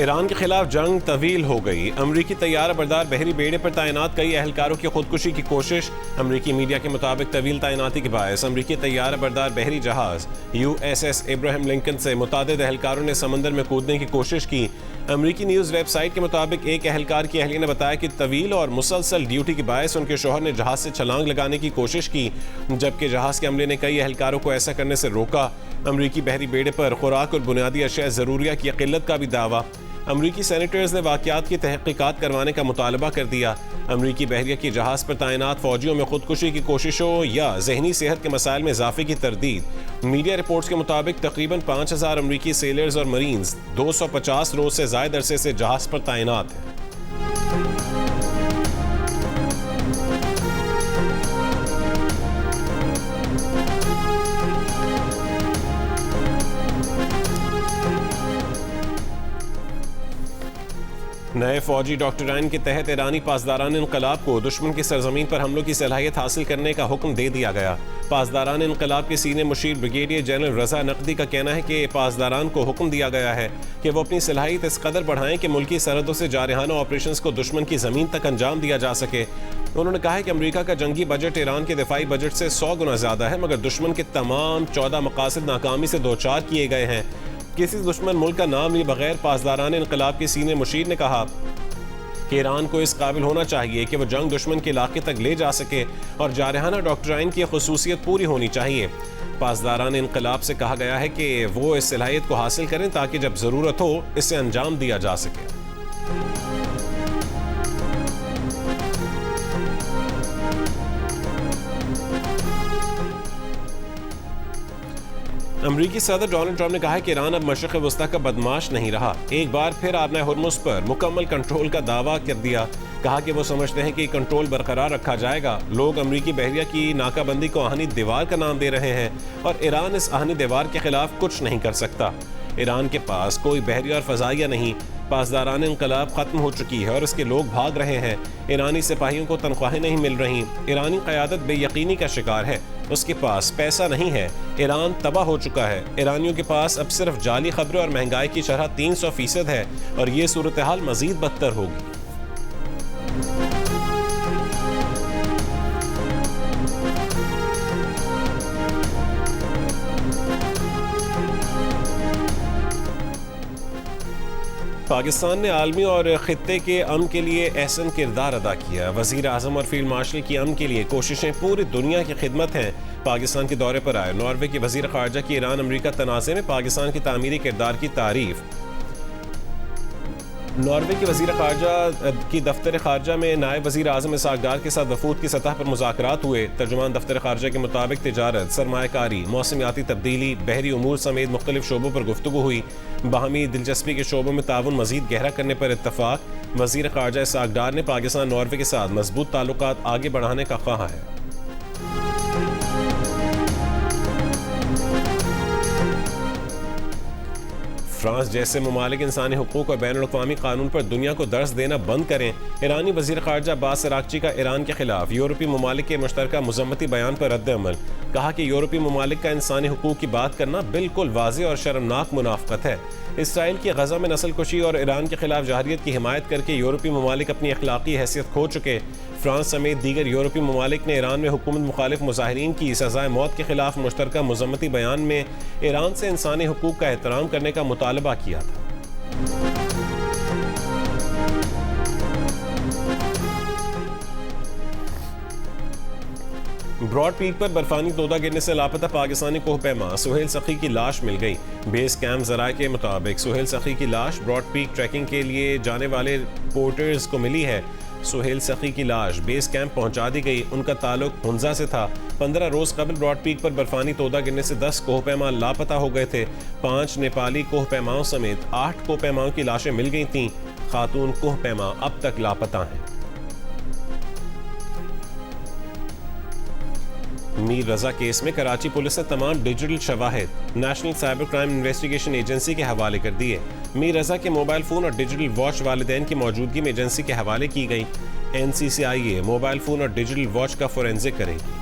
Iran के खिलाफ जंग तवील हो गई। अमरीकी तैयारा बरदार बहरी बेड़े पर तैनात कई एहलकारों की खुदकुशी की कोशिश। अमरीकी मीडिया के मुताबिक तवील तैनाती के बायस अमरीकी तैयारा बरदार बहरी जहाज USS इब्राहिम लिंकन से मुतादिद एहलकारों ने समंदर में कूदने की कोशिश की। अमरीकी न्यूज़ वेबसाइट के मुताबिक एक एहलकार की अहलिया ने बताया कि तवील और मुसलसल ड्यूटी के बायस उनके शोहर ने जहाज से छलांग लगाने की कोशिश की, जबकि जहाज के अमले ने कई एहलकारों को ऐसा करने से रोका। अमरीकी बहरी बेड़े पर खुराक और बुनियादी अशिया ज़रूरिया की किल्लत का भी दावा। अमरीकी सेनेटर्स ने वाक़यात की तहक़ीक़ात करवाने का मुतालबा कर दिया। अमरीकी बहरिया की जहाज़ पर तैनात फ़ौजियों में खुदकुशी की कोशिशों या ज़हनी सेहत के मसाइल में इजाफे की तरदीद। मीडिया रिपोर्ट्स के मुताबिक तकरीबन 5000 अमरीकी सेलर्स और मरीन्स 250 रोज़ से ज़ायद अरसे से जहाज़ पर तैनात हैं। नए फौजी डॉक्ट्राइन के तहत ईरानी पासदारान इनकलाब को दुश्मन की सरजमीन पर हमलों की सलाहियत हासिल करने का हुक्म दे दिया गया। पासदारान इनकलाब के सीनियर मुशीर ब्रिगेडियर जनरल रजा नकदी का कहना है कि पासदारान को हुक्म दिया गया है कि वो अपनी सलाहियत इस कदर बढ़ाएं कि मुल्की सरहदों से जारहाना ऑपरेशन को दुश्मन की ज़मीन तक अंजाम दिया जा सके। उन्होंने कहा है कि अमरीका का जंगी बजट ईरान के दिफाई बजट से 100 गुना ज़्यादा है, मगर दुश्मन के तमाम 14 मकासद नाकामी से दो चार किए गए हैं। किसी दुश्मन मुल्क का नाम लिए बगैर पासदारान इनकलाब के सीनियर मुशीर ने कहा कि ईरान को इस काबिल होना चाहिए कि वह जंग दुश्मन के इलाके तक ले जा सके और जारहाना डॉक्ट्राइन की खुसूसियत पूरी होनी चाहिए। पासदारान इनकलाब से कहा गया है कि वो इस सलाहियत को हासिल करें ताकि जब ज़रूरत हो इसे अंजाम दिया जा सके। अमरीकी सदर डोनाल्ड ट्रंप ने कहा है कि ईरान अब मशरिक़ वस्ता का बदमाश नहीं रहा। एक बार फिर आपने हुर्मुज़ पर मुकम्मल कंट्रोल का दावा कर दिया। कहा कि वो समझते हैं कि कंट्रोल बरकरार रखा जाएगा। लोग अमरीकी बहरिया की नाकाबंदी को आहनी दीवार का नाम दे रहे हैं और ईरान इस आहनी दीवार के खिलाफ कुछ नहीं कर सकता। ईरान के पास कोई बहरिया और फ़ज़ाइया नहीं। पासदारान इनकलाब ख़त्म हो चुकी है और इसके लोग भाग रहे हैं। ईरानी सिपाहियों को तनख्वाहें नहीं मिल रही। ईरानी क़यादत बेयकीनी का शिकार है। उसके पास पैसा नहीं है। ईरान तबाह हो चुका है। ईरानियों के पास अब सिर्फ जाली खबरें और महंगाई की शरह 300% है और ये सूरत हाल मज़ीद बदतर होगी। पाकिस्तान ने आलमी और ख़ित्ते के अमन के लिए अहसन किरदार अदा किया। वज़ीर आज़म और फील्ड मार्शल की अमन के लिए कोशिशें पूरी दुनिया की खिदमत हैं। पाकिस्तान के दौरे पर आए नॉर्वे के वज़ीर ख़ारजा की ईरान अमरीका तनाज़े में पाकिस्तान की तामीरी किरदार की तारीफ़। नॉर्वे के वज़ीर ख़ारजा की दफ्तर ख़ारजा में नायब वज़ीर आज़म इसहाक़ डार के साथ वफूद की सतह पर मुज़ाकरात हुए। तर्जुमान दफ्तर ख़ारजा के मुताबिक तिजारत, सरमायाकारी, मौसमियाती तब्दीली, बहरी उमूर समेत मुख्तलिफ शोबों पर गुफ्तगू हुई। बाहमी दिलचस्पी के शोबों में ताउन मज़ीद गहरा करने पर इत्तफ़ाक़। वज़ीर ख़ारजा इसहाक़ डार ने पाकिस्तान नॉर्वे के साथ मजबूत ताल्लुकात आगे बढ़ाने का कहा है। फ्रांस जैसे ममालिक इंसानी हुकूक और बैनुल-अक़वामी कानून पर दुनिया को दर्स देना बंद करें। ईरानी वज़ीर ख़ारजा अब्बास अराग़ची का ईरान के खिलाफ यूरोपीय ममालिक के मुश्तरका मुज़म्मती बयान पर रद्द अमल। कहा कि यूरोपीय ममालिक का इंसानी हुकूक की बात करना बिल्कुल वाज़ेह और शर्मनाक मुनाफ़क़त है। इसराइल की गज़ा में नस्ल कुशी और ईरान के खिलाफ जहरियत की हिमायत करके यूरोपीय ममालिक अपनी अखलाकी हैसियत खो चुके। फ्रांस समेत दीगर यूरोपीय ममालिक ने ईरान में हुकूमत मुखालिफ मुजाहिरीन की सज़ाए मौत के खिलाफ मुश्तरका मुज़म्मती बयान में ईरान से इंसानी हुकूक का एहतराम करने का मुतालबा किया था। ब्रॉड पीक पर बर्फानी तोदा गिरने से लापता पाकिस्तानी कोहपैमा सुहेल सखी की लाश मिल गई। बेस कैंप ज़राए के मुताबिक सुहेल सखी की लाश ब्रॉड पीक ट्रैकिंग के लिए जाने वाले पोर्टर्स को मिली है। सुहेल सखी की लाश बेस कैंप पहुंचा दी गई। उनका ताल्लुक हुंजा से था। 15 रोज़ कबल ब्रॉड पीक पर बर्फानी तोदा गिरने से 10 कोहपैमा लापता हो गए थे। 5 नेपाली कोहपैमाओं समेत 8 कोहपैमाओं की लाशें मिल गई थीं। खातून कोहपैमा अब तक लापता हैं। मीर रजा केस में कराची पुलिस ने तमाम डिजिटल शवाहिद national cyber crime investigation agency के हवाले कर दिए। मीर रजा के मोबाइल फ़ोन और डिजिटल वॉच वालिदैन की मौजूदगी में एजेंसी के हवाले की गई। NCCIA मोबाइल फ़ोन और डिजिटल वॉच का फोरेंसिक करेगी।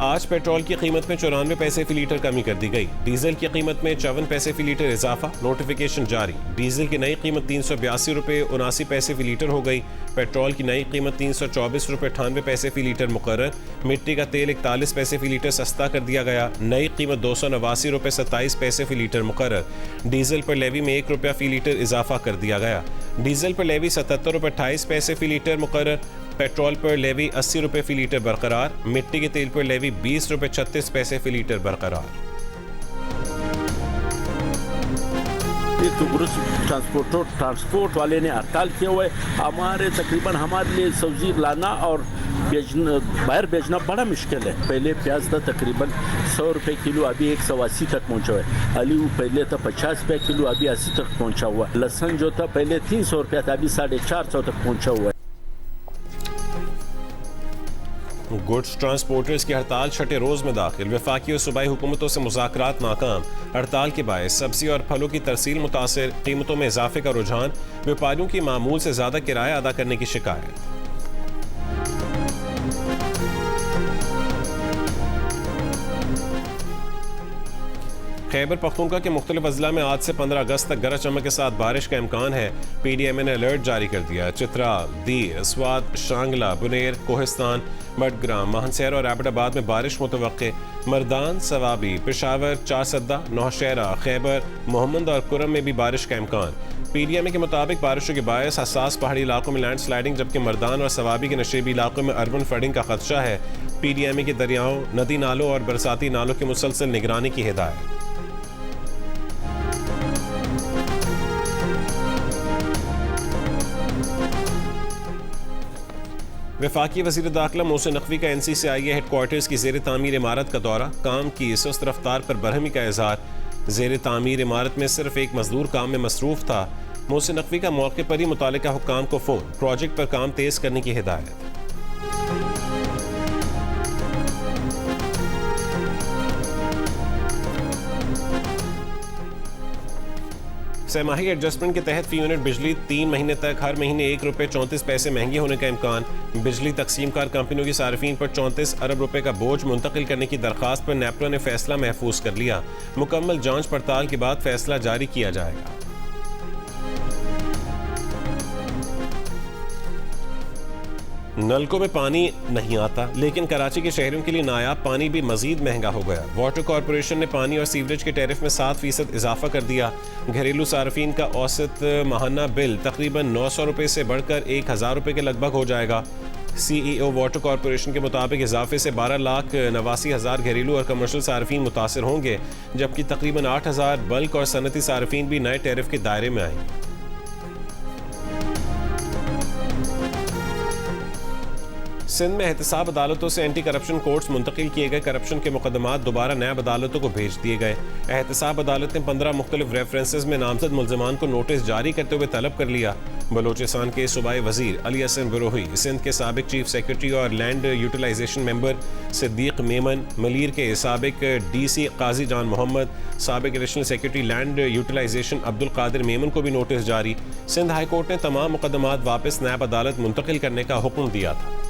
आज पेट्रोल की कीमत में 94 पैसे फी लीटर कमी कर दी गई। डीजल की कीमत में 54 पैसे फी लीटर इजाफा, नोटिफिकेशन जारी। डीजल की नई कीमत 382 रुपये 79 पैसे फी लीटर हो गई। पेट्रोल की नई कीमत 324 रुपये 98 पैसे फी लीटर मुकर्रर। मिट्टी का तेल 41 पैसे फी लीटर सस्ता कर दिया गया। नई कीमत 289 रुपये 27 पैसे फी लीटर मुकर्रर। डीजल पर लेवी में 1 रुपया फी लीटर इजाफा कर दिया गया। डीजल पर लेवी 77 रुपये 28 पैसे फी लीटर मुकर्रर। पेट्रोल पर लेवी 80 रुपये फी लीटर बरकरार। मिट्टी के तेल पर लेवी 20 रुपये 36 पैसे फी लीटर बरकरार। ट्रांसपोर्ट वाले ने हड़ताल किए हुए, हमारे लिए सब्जी लाना और बाहर बेचना बड़ा मुश्किल है। पहले प्याज था तकरीबन 100 रुपये किलो, अभी 180 तक पहुंचा हुआ है। आलू पहले था 50 रुपये किलो, अभी 80 तक पहुंचा हुआ है। लहसुन जो था पहले 300 रुपया था, अभी 450 तक पहुंचा हुआ है। गुड्स ट्रांसपोर्टर्स की हड़ताल छठे रोज में दाखिल। वफाकी और सूबाई हुकूमतों से मुज़ाकरात नाकाम। हड़ताल के बायस सब्जी और फलों की तरसील मुतासिर। कीमतों में इजाफे का रुझान। व्यापारियों की मामूल से ज्यादा किराया अदा करने की शिकायत। खैबर पख्तूनख्वा के मुख्तलिफ अजला में आज से 15 अगस्त तक गरज चमक के साथ बारिश का इम्कान है। PDMA ने अलर्ट जारी कर दिया। चित्राल, दीर, स्वात, शांगला, बुनेर, कोहिस्तान, बडग्राम, मानसहरा और एबटाबाद में बारिश मुतवक्के। मर्दान, सवाबी, पेशावर, चारसद्दा, नौशहरा, खैबर, मोहम्मद और कुरम में भी बारिश का इम्कान। PDMA के मुताबिक बारिशों के बायस हसास पहाड़ी इलाकों में लैंड स्लाइडिंग, जबकि मर्दान और सवाबी के नशेबी इलाकों में अर्बन फ्लडिंग का खदशा है। PDMA के दरियाओं, नदी नालों और बरसाती नालों की मुसलसल निगरानी की हिदायत। वफाकी वज़ीर दाखिला मोहसिन नकवी का NCCIA हेडक्वार्टर्स की ज़ेर तामीर इमारत का दौरा। काम की सुस्त रफ्तार पर बरहमी का इज़हार। ज़ेर तामीर इमारत में सिर्फ एक मजदूर काम में मसरूफ था। मोहसिन नकवी का मौके पर ही मुतालिका हुक्काम को फ़ोन, प्रोजेक्ट पर काम तेज़ करने की हिदायत। सहमाही एडजस्टमेंट के तहत फी यूनिट बिजली 3 महीने तक हर महीने 1 रुपये 34 पैसे महंगी होने का इम्कान। बिजली तकसीमकार कंपनियों की सार्फिन पर 34 अरब रुपए का बोझ मुंतकिल करने की दरख्वास्त पर नेपरा ने फैसला महफूज कर लिया। मुकम्मल जांच पड़ताल के बाद फैसला जारी किया जाएगा। नलकों में पानी नहीं आता, लेकिन कराची के शहरों के लिए नायाब पानी भी मजीद महंगा हो गया। वाटर कॉरपोरेशन ने पानी और सीवरेज के टैरिफ में 7% इजाफा कर दिया। घरेलू सार्फिन का औसत माहाना बिल तकरीबन 900 रुपये से बढ़कर 1000 रुपये के लगभग हो जाएगा। CEO वाटर कॉरपोरेशन के मुताबिक इजाफे से 12,89,000 घरेलू और कमर्शियल सार्फिन मुतासर होंगे, जबकि तकरीबन 8,000 बल्क और सनती सार्फिन भी नए टैरिफ के दायरे में आएंगे। सिंध में एहतसाब अदालतों से एंटी करप्शन कोर्ट्स मुंतकिल किए गए करप्शन के मुकदमात दोबारा नैब अदालतों को भेज दिए गए। एहतसाब अदालत ने 15 मुख्तलिफ रेफरेंसेज में नामजद मुल्ज़िमान को नोटिस जारी करते हुए तलब कर लिया। बलोचिस्तान के सूबाई वजीर अली हसन बरोही, सिंध के साबिक चीफ सेक्रेटरी और land utilisation member Siddique Memon, Malir के साबिक DC काजी जान मोहम्मद, साबिक additional secretary land utilisation Abdul Qadir Memon को भी नोटिस जारी। सिंध हाई कोर्ट ने तमाम मुकदमात वापस नैब अदालत मुंतकिल करने का हुक्म दिया था।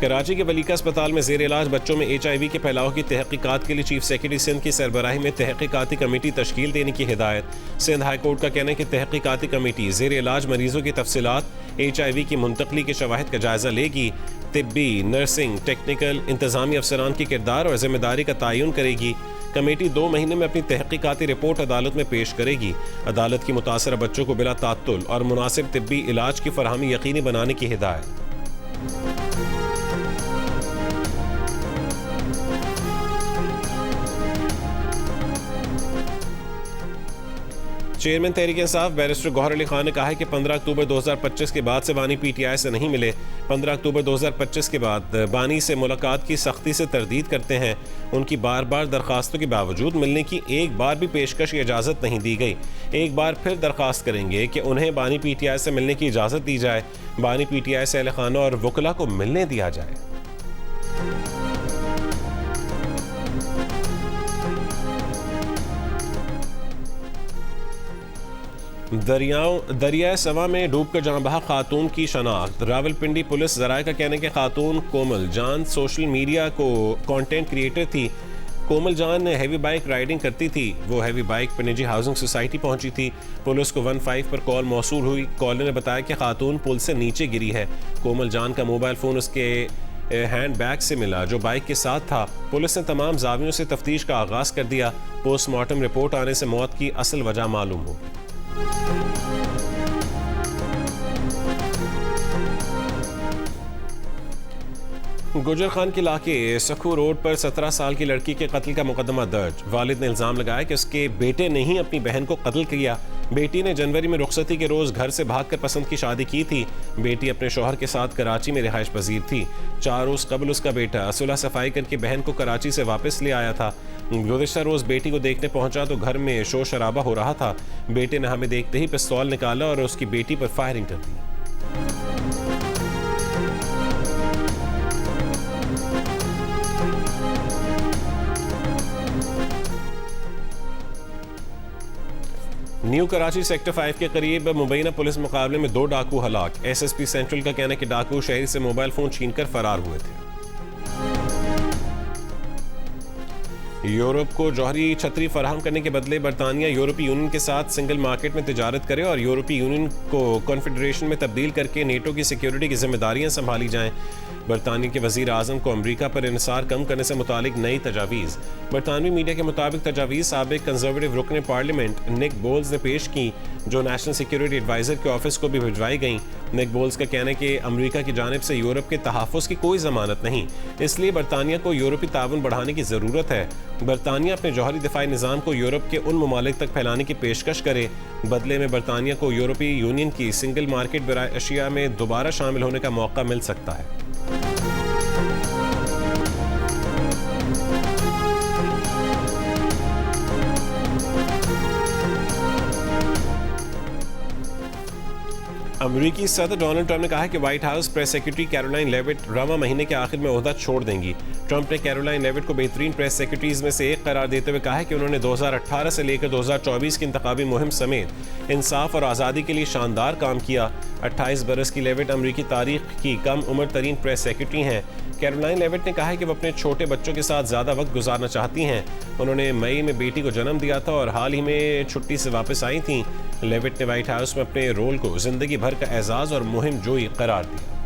कराची के वलीका अस्पताल में ज़ेर इलाज बच्चों में HIV के फैलाव की तहकीकात के लिए चीफ सेक्रेटरी सिंध की सरबराही में तहकीकाती कमेटी तश्कील देने की हिदायत। सिंध हाई कोर्ट का कहना है कि तहकीकाती कमेटी ज़ेर इलाज मरीजों की तफसीलात, HIV की मुंतकली के शवाहिद का जायजा लेगी। तिब्बी, नर्सिंग, टेक्निकल, इंतजामी अफसरान की किरदार और जिम्मेदारी का तयन करेगी। कमेटी 2 महीने में अपनी तहकीकाती रिपोर्ट अदालत में पेश करेगी। अदालत की मुतासरा बच्चों को बिला तात्तुल और मुनासिब तिब्बी इलाज की फरहमी यकीनी बनाने की हिदायत। चेयरमैन तहरीक इंसाफ बैरिस्टर गौहर अली खान ने कहा है कि 15 अक्टूबर 2025 के बाद से बानी PTI से नहीं मिले। 15 अक्टूबर 2025 के बाद बानी से मुलाकात की सख्ती से तरदीद करते हैं। उनकी बार बार दरखास्तों के बावजूद मिलने की एक बार भी पेशकश या इजाज़त नहीं दी गई। एक बार फिर दरख्वास्त करेंगे कि उन्हें बानी PTI से मिलने की इजाज़त दी जाए। बानी PTI से अहल खाना और वकला को मिलने दिया जाए। दरिया सवा में डूबकर जान बहा खातून की शनाख्त। रावलपिंडी पुलिस जराये का कहने के खातून कोमल जान सोशल मीडिया को कंटेंट क्रिएटर थी। कोमल जान हैवी बाइक राइडिंग करती थी। वो हैवी बाइक पर निजी हाउसिंग सोसाइटी पहुंची थी। पुलिस को 15 पर कॉल मौसूल हुई। कॉलर ने बताया कि खातून पुल से नीचे गिरी है। कोमल जान का मोबाइल फ़ोन उसके हैंड बैग से मिला जो बाइक के साथ था। पुलिस ने तमाम जावियों से तफ्तीश का आगाज़ कर दिया। पोस्टमार्टम रिपोर्ट आने से मौत की असल वजह मालूम होगी। गुजर खान के इलाके सखू रोड पर 17 साल की लड़की के कत्ल का मुकदमा दर्ज। वालिद ने इल्जाम लगाया कि उसके बेटे ने ही अपनी बहन को कत्ल किया। बेटी ने जनवरी में रुखसती के रोज घर से भागकर पसंद की शादी की थी। बेटी अपने शौहर के साथ कराची में रिहाइश पजीर थी। 4 रोज कबल उसका बेटा सुलह सफाई करके बहन को कराची से वापस ले आया था। गुज़िश्ता रोज बेटी को देखने पहुंचा तो घर में शोर शराबा हो रहा था। बेटे ने हमें देखते ही पिस्तौल निकाला और उसकी बेटी पर फायरिंग कर दी। न्यू कराची सेक्टर 5 के करीब मुबैना पुलिस मुकाबले में 2 डाकू हलाक। SSP सेंट्रल का कहना है कि डाकू शहरी से मोबाइल फोन छीनकर फरार हुए थे। यूरोप को जौहरी छतरी फराहम करने के बदले बरतानिया यूरोपीय यूनियन के साथ सिंगल मार्केट में तिजारत करे और यूरोपीय यूनियन को कॉन्फेडरेशन में तब्दील करके नेटो की सिक्योरिटी की जिम्मेदारियां संभाली जाएं। बरतानिया के वजीर आजम को अमरीका पर इन्हिसार कम करने से मुतालिक नई तजावीज़। बरतानवी मीडिया के मुताबिक तजावीज़ साबिक कंजर्वेटिव रुकन पार्लियामेंट निक बोल्स ने पेश की जो नेशनल सिक्योरिटी एडवाइज़र के ऑफिस को भी भिजवाई गई। निक बोल्स का कहना है कि अमरीका की जानिब से यूरोप के तहफ़्फ़ुज़ की कोई ज़मानत नहीं, इसलिए बरतानिया को यूरोपीय ताउन बढ़ाने की ज़रूरत है। बरतानिया अपने जौहरी दिफाई निज़ाम को यूरोप के उन ममालिक तक फैलाने की पेशकश करे। बदले में बरतानिया को यूरोपीय यूनियन की सिंगल मार्केट बराए अशिया में दोबारा शामिल होने का मौका मिल सकता है। अमरीकी सदर डोनाल्ड ट्रंप ने कहा है कि White House press secretary Karoline Leavitt रवा महीने के आखिर में ओहदा छोड़ देंगी। ट्रंप ने कैरोलाइन लेविट को बेहतरीन प्रेस सेक्रेटरीज में से एक करार देते हुए कहा है कि उन्होंने 2018 से लेकर 2024 की इंतखाबी मुहिम समेत इंसाफ और आज़ादी के लिए शानदार काम किया। 28 बरस की लेविट अमरीकी तारीख की कम उम्र तरीन प्रेस सेक्रेटरी हैं। कैरोलाइन लेविट ने कहा है कि वो अपने छोटे बच्चों के साथ ज़्यादा वक्त गुजारना चाहती हैं। उन्होंने मई में बेटी को जन्म दिया था और हाल ही में छुट्टी से वापस आई थीं। लेविट ने व्हाइट हाउस में अपने रोल को जिंदगी भर का एजाज़ और मुहिम जोई करार दिया।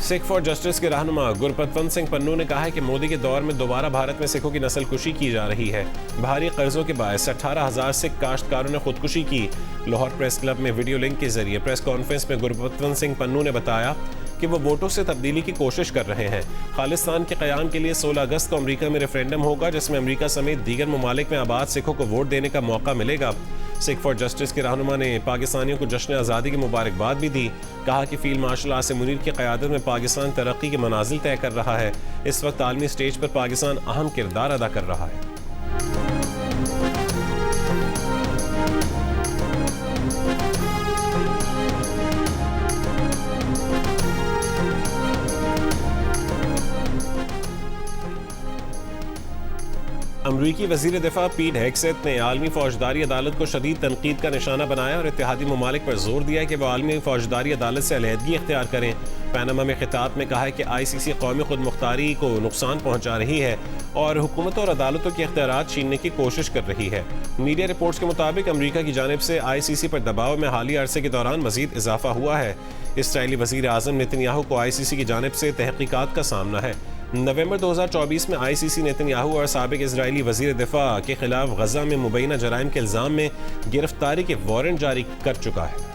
सिख फॉर जस्टिस के रहनुमा गुरपतवंत सिंह पन्नू ने कहा है कि मोदी के दौर में दोबारा भारत में सिखों की नस्लकुशी की जा रही है। भारी कर्जों के बायस 18,000 सिख काश्तकारों ने खुदकुशी की। लाहौर प्रेस क्लब में वीडियो लिंक के जरिए प्रेस कॉन्फ्रेंस में गुरपतवंत सिंह पन्नू ने बताया कि वो वोटों से तब्दीली की कोशिश कर रहे हैं। खालिस्तान के क़याम के लिए 16 अगस्त को अमरीका में रेफरेंडम होगा जिसमें अमरीका समेत दीगर ममालिक में आबाद सिखों को वोट देने का मौका मिलेगा। सिख फॉर जस्टिस के रहनुमा ने पाकिस्तानियों को जश्न आज़ादी की मुबारकबाद भी दी। कहा कि फील्ड मार्शल आसिम मुनीर की क़यादत में पाकिस्तान तरक्की के मनाजिल तय कर रहा है। इस वक्त आलमी स्टेज पर पाकिस्तान अहम किरदार अदा कर रहा है। अमरीकी वज़ीर दिफा पीट हेग्सेथ ने आलमी फौजदारी अदालत को शदीद तनकीद का निशाना बनाया और इत्तेहादी ममालिक पर जोर दिया कि वह आलमी फौजदारी अदालत से अलहदगी इख्तियार करें। पैनामा में खिताब में कहा है कि ICC कौमी खुद मुख्तारी को नुकसान पहुँचा रही है और हुकूमतों और अदालतों के इख्तियारात छीनने की कोशिश कर रही है। मीडिया रिपोर्ट्स के मुताबिक अमरीका की जानिब से ICC पर दबाव में हालिया अरसे के दौरान मजीद इजाफा हुआ है। इसराइली वज़ीर आज़म नेतन्याहू को ICC की जानिब से तहकीकात का सामना है। नवंबर 2024 में ICC नेतन्याहू और साबिक इजरायली वज़ीर दिफा के खिलाफ गजा में मुबैना जराइम के इल्ज़ाम में गिरफ्तारी के वारंट जारी कर चुका है।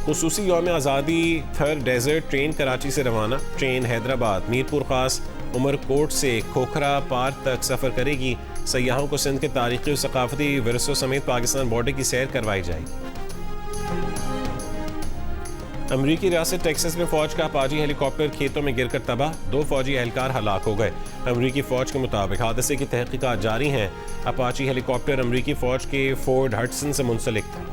खुसूसी यौम आज़ादी थर डेजर्ट ट्रेन कराची से रवाना। ट्रेन हैदराबाद मीरपुर खास उमरकोट से खोखरा पार तक सफ़र करेगी। सयाहों को सिंध के तारीख़ी और सकाफती विरसों समेत पाकिस्तान बॉर्डर की सैर करवाई जाएगी। अमरीकी रियासत टेक्सास में फौज का अपाची हेलीकॉप्टर खेतों में गिरकर तबाह, 2 फौजी एहलकार हलाक हो गए। अमरीकी फौज के मुताबिक हादसे की तहकीकात जारी हैं। अपाची हेलीकॉप्टर अमरीकी फौज के फोर्ट हडसन से मुंसलिक था।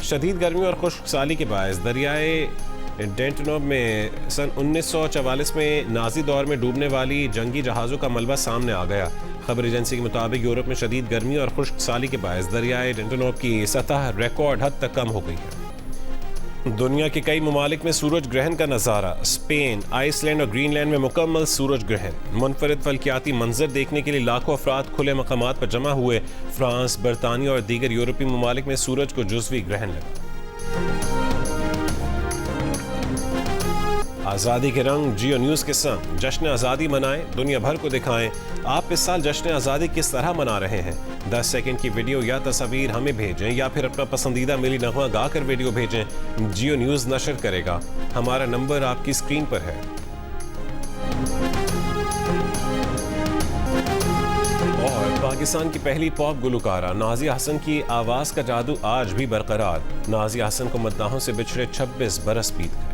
शदीद गर्मी और खुश्क साली के बायस दरियाए डेंटनोब में सन 1944 में नाजी दौर में डूबने वाली जंगी जहाज़ों का मलबा सामने आ गया। खबर एजेंसी के मुताबिक यूरोप में शदीद गर्मी और खुश्क साली के बायस दरियाए डेंटनोब की सतह रिकॉर्ड हद तक कम हो गई है। दुनिया के कई ममालिक में सूरज ग्रहण का नज़ारा, स्पेन, आइसलैंड और ग्रीनलैंड में मुकम्मल सूरज ग्रहण। मुनफरिद फल्कियाती मंजर देखने के लिए लाखों अफराद खुले मकामात पर जमा हुए। फ्रांस, बरतानिया और दीगर यूरोपीय ममालिक में सूरज को जुज़वी ग्रहण लगा। आज़ादी के रंग जियो न्यूज़ के संग जश्न आज़ादी मनाएं, दुनिया भर को दिखाएं आप इस साल जश्न आज़ादी किस तरह मना रहे हैं। 10 सेकंड की वीडियो या तस्वीर हमें भेजें या फिर अपना पसंदीदा मिली नगमा गाकर वीडियो भेजें। जियो न्यूज़ नशर करेगा। हमारा नंबर आपकी स्क्रीन पर है। और पाकिस्तान की पहली पॉप गुलकारा नाज़िया हसन की आवाज़ का जादू आज भी बरकरार। नाज़िया हसन को मद्दाहों से बिछड़े 26 बरस बीत गए।